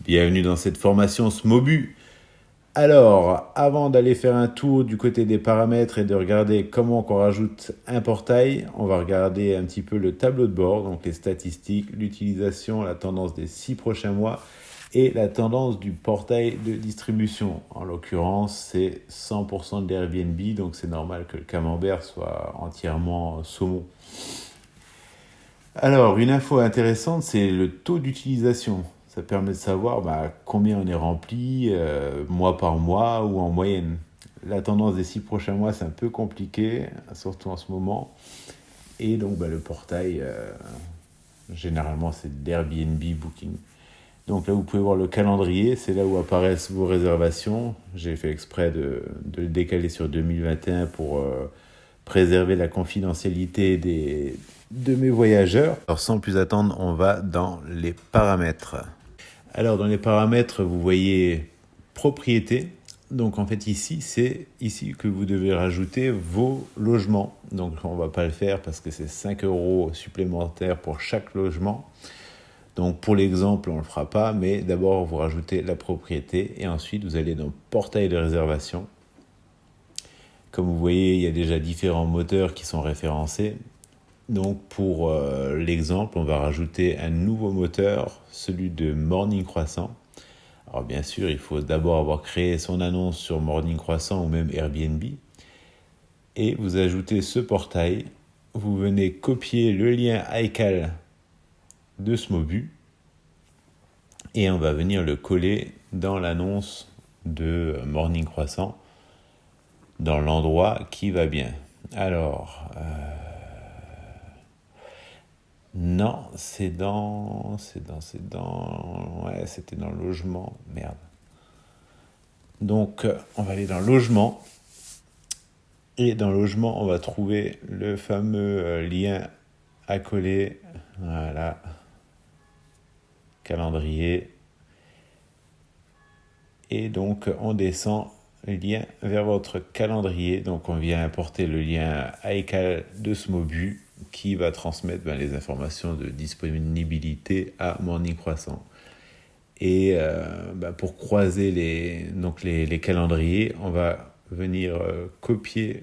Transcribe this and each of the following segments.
Bienvenue dans cette formation SMOBU. Alors, avant d'aller faire un tour du côté des paramètres et de regarder comment on rajoute un portail, on va regarder un petit peu le tableau de bord, donc les statistiques, l'utilisation, la tendance des 6 prochains mois et la tendance du portail de distribution. En l'occurrence, c'est 100% de l'Airbnb, donc c'est normal que le camembert soit entièrement saumon. Alors, une info intéressante, c'est le taux d'utilisation. Ça permet de savoir combien on est rempli mois par mois ou en moyenne. La tendance des 6 prochains mois, c'est un peu compliqué, surtout en ce moment. Et donc, le portail, généralement, c'est l'Airbnb Booking. Donc là, vous pouvez voir le calendrier, c'est là où apparaissent vos réservations. J'ai fait exprès de le décaler sur 2021 pour préserver la confidentialité de mes voyageurs. Alors sans plus attendre, on va dans les paramètres. Alors dans les paramètres, vous voyez propriété. Donc en fait c'est ici que vous devez rajouter vos logements. Donc on ne va pas le faire parce que c'est 5 € supplémentaires pour chaque logement. Donc pour l'exemple, on ne le fera pas, mais d'abord vous rajoutez la propriété et ensuite vous allez dans portail de réservation. Comme vous voyez, il y a déjà différents moteurs qui sont référencés. Donc pour l'exemple, on va rajouter un nouveau moteur, celui de Morning Croissant. Alors bien sûr, il faut d'abord avoir créé son annonce sur Morning Croissant ou même Airbnb. Et vous ajoutez ce portail. Vous venez copier le lien iCal de SMOBU. Et on va venir le coller dans l'annonce de Morning Croissant, dans l'endroit qui va bien. Alors... Non, c'était dans le logement. Merde. Donc, on va aller dans le logement. Et dans le logement, on va trouver le fameux lien à coller. Voilà. Calendrier. Et donc, on descend le lien vers votre calendrier. Donc, on vient importer le lien iCal de SMOBU qui va transmettre les informations de disponibilité à Morning Croissant. Et pour croiser les calendriers, on va venir copier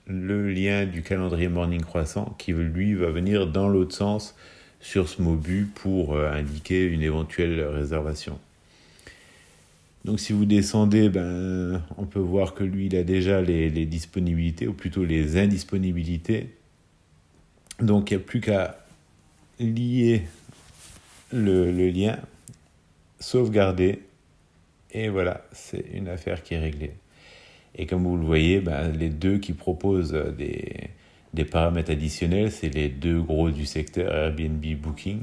le lien du calendrier Morning Croissant qui, lui, va venir dans l'autre sens sur SMOBU pour indiquer une éventuelle réservation. Donc si vous descendez, on peut voir que lui, il a déjà les disponibilités, ou plutôt les indisponibilités. Donc il n'y a plus qu'à lier le lien, sauvegarder, et voilà, c'est une affaire qui est réglée. Et comme vous le voyez, les deux qui proposent des paramètres additionnels, c'est les deux gros du secteur, Airbnb Booking.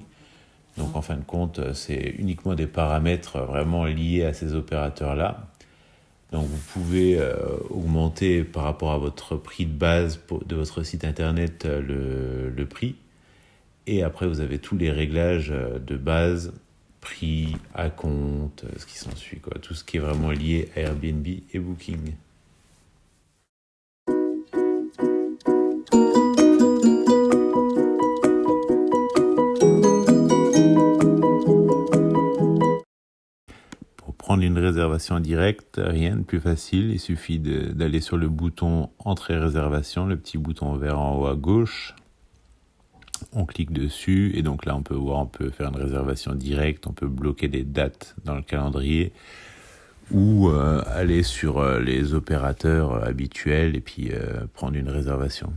Donc en fin de compte, c'est uniquement des paramètres vraiment liés à ces opérateurs-là. Donc vous pouvez augmenter par rapport à votre prix de base de votre site internet le prix. Et après vous avez tous les réglages de base, prix, acompte, ce qui s'ensuit, tout ce qui est vraiment lié à Airbnb et Booking. Prendre une réservation directe, rien de plus facile. Il suffit d'aller sur le bouton Entrée réservation, le petit bouton vert en haut à gauche. On clique dessus et donc là on peut faire une réservation directe, on peut bloquer des dates dans le calendrier ou aller sur les opérateurs habituels et puis prendre une réservation.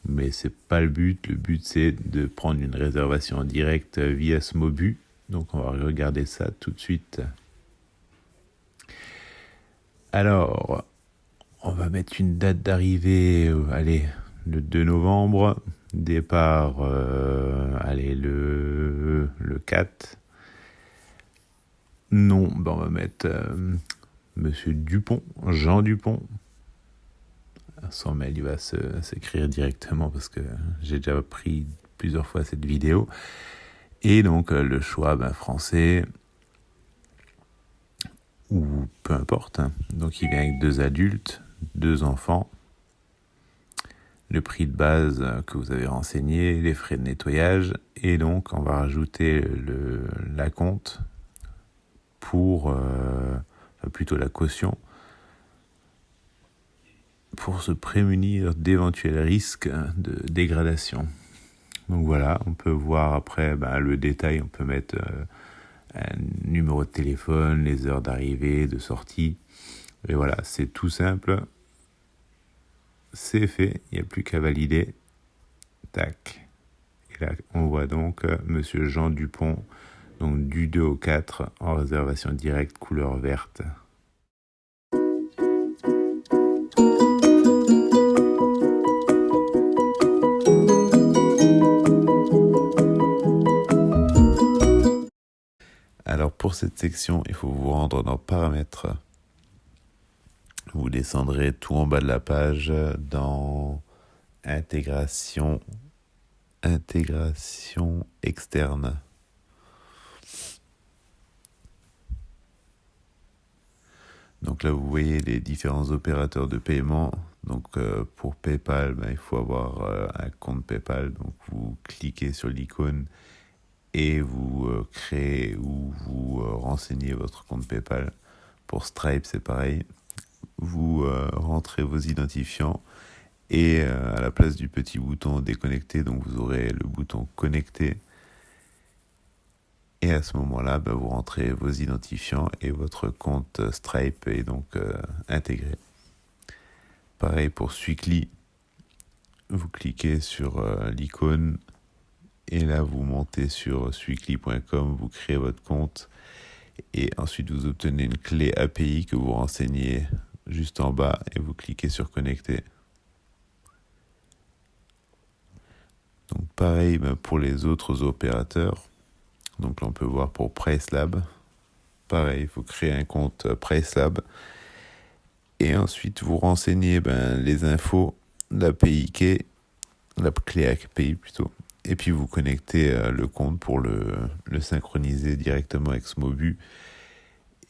Mais c'est pas le but. Le but c'est de prendre une réservation directe via SMOBU. Donc on va regarder ça tout de suite. Alors, on va mettre une date d'arrivée, le 2 novembre, départ, le 4. Non, on va mettre Monsieur Dupont, Jean Dupont. Son mail, il va s'écrire directement parce que j'ai déjà pris plusieurs fois cette vidéo. Et donc, le choix français... ou peu importe. Donc il vient avec 2 adultes, 2 enfants, le prix de base que vous avez renseigné, les frais de nettoyage, et donc on va rajouter l'acompte plutôt la caution, pour se prémunir d'éventuels risques de dégradation. Donc voilà, on peut voir après le détail, on peut mettre un numéro de téléphone, les heures d'arrivée, de sortie. Et voilà, c'est tout simple. C'est fait, il n'y a plus qu'à valider. Tac. Et là, on voit donc Monsieur Jean Dupont, donc du 2 au 4, en réservation directe, couleur verte. Alors pour cette section, il faut vous rendre dans Paramètres. Vous descendrez tout en bas de la page dans Intégration externe. Donc là, vous voyez les différents opérateurs de paiement. Donc pour PayPal, il faut avoir un compte PayPal. Donc vous cliquez sur l'icône et vous créez ou vous renseignez votre compte PayPal. Pour Stripe, c'est pareil. Vous rentrez vos identifiants et à la place du petit bouton déconnecter, donc vous aurez le bouton connecter. Et à ce moment-là, vous rentrez vos identifiants et votre compte Stripe est donc intégré. Pareil pour Suicly, vous cliquez sur l'icône et là vous montez sur suicly.com, vous créez votre compte et ensuite vous obtenez une clé API que vous renseignez juste en bas et vous cliquez sur connecter. Donc pareil pour les autres opérateurs. Donc là on peut voir pour PriceLab. Pareil, il faut créer un compte PriceLab. Et ensuite vous renseignez les infos, l'API key, la clé API plutôt. Et puis vous connectez le compte pour le synchroniser directement avec Smobu.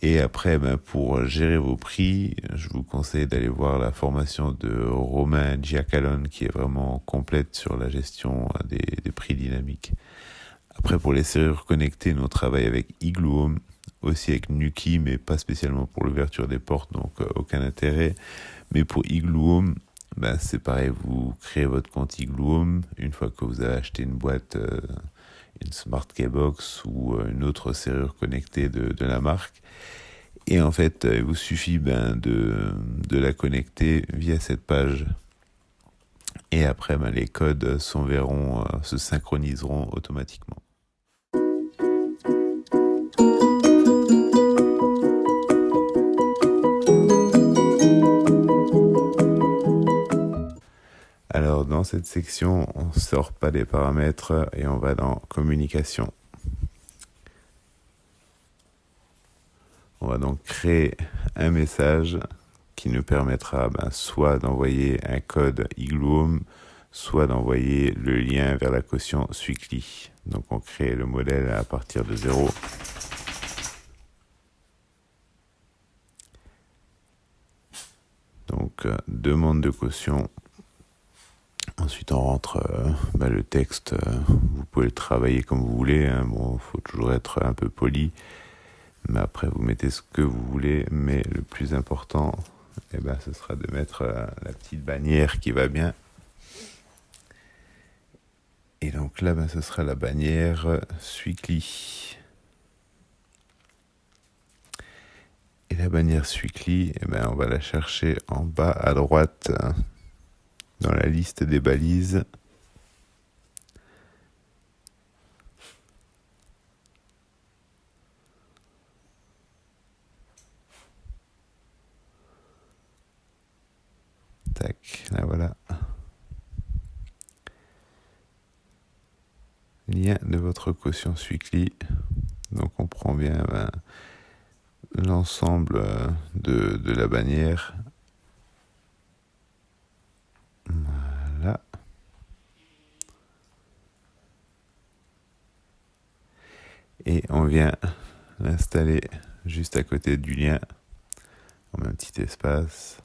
Et après, pour gérer vos prix, je vous conseille d'aller voir la formation de Romain Giacalone qui est vraiment complète sur la gestion des prix dynamiques. Après, pour les serrures connectées, nous on travaille avec Igloo Home, aussi avec Nuki, mais pas spécialement pour l'ouverture des portes, donc aucun intérêt. Mais pour Igloo Home, c'est pareil, vous créez votre compte Igloo Home. Une fois que vous avez acheté une boîte, une Smart Keybox ou une autre serrure connectée de la marque, et en fait, il vous suffit de la connecter via cette page. Et après, les codes se synchroniseront automatiquement. Alors, dans cette section, on ne sort pas des paramètres et on va dans Communication. On va donc créer un message qui nous permettra soit d'envoyer un code Igloo Home, soit d'envoyer le lien vers la caution Suicly. Donc on crée le modèle à partir de 0. Donc demande de caution. Ensuite on rentre le texte. Vous pouvez le travailler comme vous voulez. Bon, faut toujours être un peu poli. Mais après, vous mettez ce que vous voulez. Mais le plus important, ce sera de mettre la petite bannière qui va bien. Et donc là, ce sera la bannière Suicly. Et la bannière Suicly, on va la chercher en bas à droite dans la liste des balises. Tac, là voilà. Lien de votre caution Suicly. Donc on prend bien l'ensemble de la bannière. Voilà. Et on vient l'installer juste à côté du lien. On met un petit espace.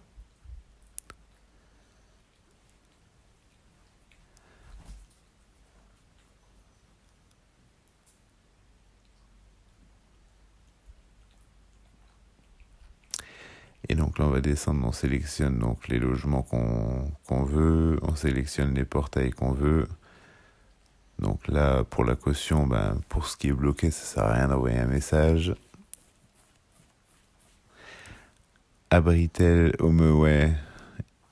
Donc là, on va descendre, on sélectionne donc les logements qu'on veut, on sélectionne les portails qu'on veut. Donc là, pour la caution, pour ce qui est bloqué, ça sert à rien d'envoyer un message. Abritel, HomeAway,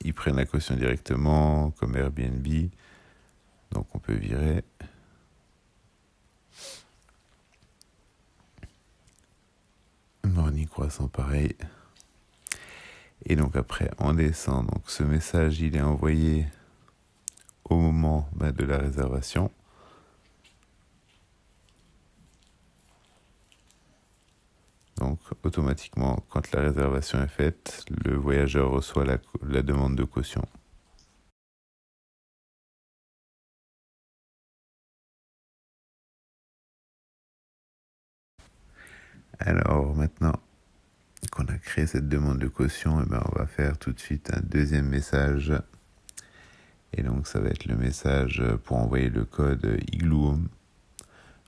ils prennent la caution directement, comme Airbnb. Donc on peut virer. Morning Croissant, pareil. Et donc après, on descend. Donc ce message, il est envoyé au moment de la réservation. Donc automatiquement, quand la réservation est faite, le voyageur reçoit la demande de caution. Alors maintenant qu'on a créé cette demande de caution, on va faire tout de suite un deuxième message. Et donc ça va être le message pour envoyer le code Igloo.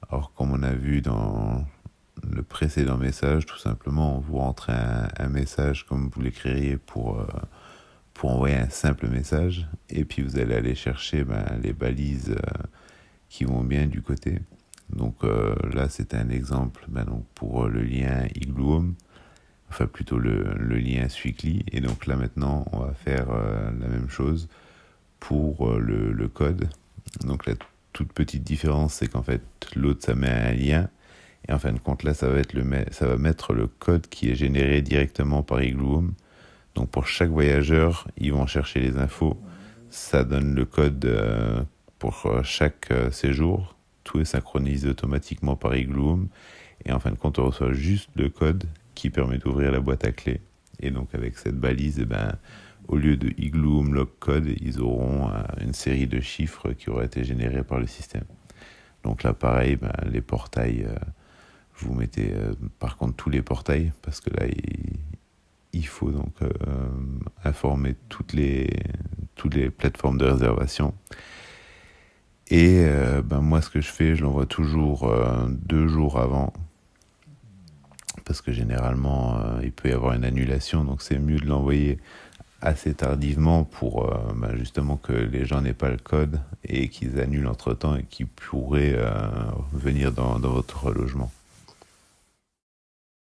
Alors comme on a vu dans le précédent message, tout simplement, vous rentrez un message comme vous l'écririez pour envoyer un simple message. Et puis vous allez aller chercher les balises qui vont bien du côté. Donc là, c'est un exemple donc pour le lien Igloo, enfin plutôt le lien Sweekly. Et donc là, maintenant, on va faire la même chose pour le code. Donc la toute petite différence, c'est qu'en fait, l'autre, ça met un lien. Et en fin de compte, là, ça va mettre le code qui est généré directement par Igloo. Donc pour chaque voyageur, ils vont chercher les infos. Ça donne le code pour chaque séjour. Tout est synchronisé automatiquement par Igloo. Et en fin de compte, on reçoit juste le code qui permet d'ouvrir la boîte à clés. Et donc avec cette balise, au lieu de Igloo Lock Code, ils auront une série de chiffres qui auraient été générés par le système. Donc là, pareil, les portails, vous mettez par contre tous les portails, parce que là, il faut donc informer toutes les plateformes de réservation. Et moi, ce que je fais, je l'envoie toujours 2 jours avant, parce que généralement, il peut y avoir une annulation, donc c'est mieux de l'envoyer assez tardivement pour justement que les gens n'aient pas le code et qu'ils annulent entre-temps et qu'ils pourraient venir dans votre logement.